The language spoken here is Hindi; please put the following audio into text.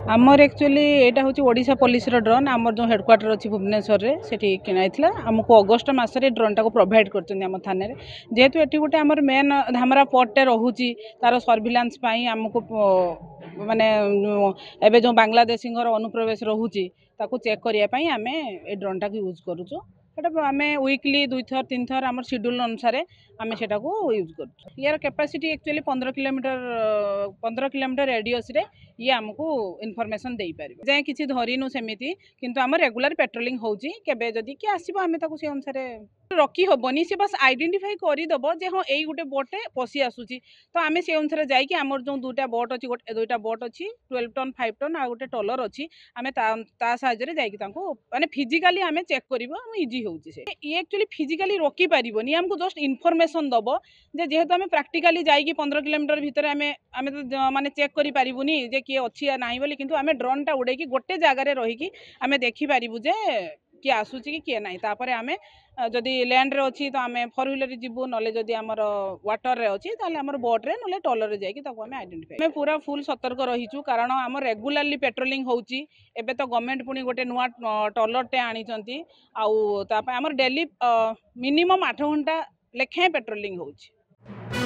आमर एक्चुअली यहाँ हूँ ओडिशा पुलिस ड्रोन आमर जो हेडक्वार्टर अच्छी भुवनेश्वर में सेठी किनाई आमको अगस्ट मसरे ड्रोन टाक प्रोवाइड कर थाने जेहेतु ये गोटे आमर मेन धामरा पट्टे रोचे तार सर्भिलांस आमको माने एवं जो बांग्लादेशी अनुप्रवेश रोचे चेक करने आम ए ड्रोन टाक यूज करुचु आम वीकली 2 थर 3 थर आम शेड्यूल अनुसार आम से यूज कर यार कैपेसिटी एक्चुअली 15 किलोमीटर रेडियस रे ये आमको इनफॉरमेशन दे पार जाए किसी धरीनु सेमती किंतु आम रेगुलर पेट्रोलिंग होची केबे जदी कि आसीबो आमे ताको से अनुसार रखी होबनी से बस आइडेंटिफाई करदब जे हाँ यही गोटे बोटे पशि आसूची तो आम से अनुसार जाकि आमर जो दुटा बोट अच्छी गोटे दुईटा बोट अच्छी 12 टन 5 टन आ गोटे टलर अच्छी आम साहाଯ୍ୟରେ ଯାଇକି तांको माने फिजिकली आम चेक करबो इजी होउची से ये एक्चुअली फिजिकली रोकी पारिबोनी हमको जस्ट इनफॉरमेशन दबो जे जेहेतु आम प्रैक्टिकली जाइए 15 किलोमीटर भितर आम तो माने चेक करि पारिबुनी जे किए अच्छी या नाही बोली किंतु आम ड्रोन टा उड़ेकी गोटे जगार रहीकि आम देखि पारिबु जे किए आसूची कि किए नाही तापर आम जदि लैंड रे अच्छी तो आम 4 व्हीलर जीवु ना जदि आमर वाटर रे अच्छी ताले आमर बोट रे ना टलर रे जाइए आम आइडेंटिफाई आम पूरा फुल सतर्क रहीचु कारण आम रेगुलारली पेट्रोलिंग होउची एबे तो गवर्नमेंट पुणी गोटे नुआ टलर टे आनिचंती आउ तापर आमर डेली मिनिमम 8 घंटा लेखाएं पेट्रोलिंग होउची।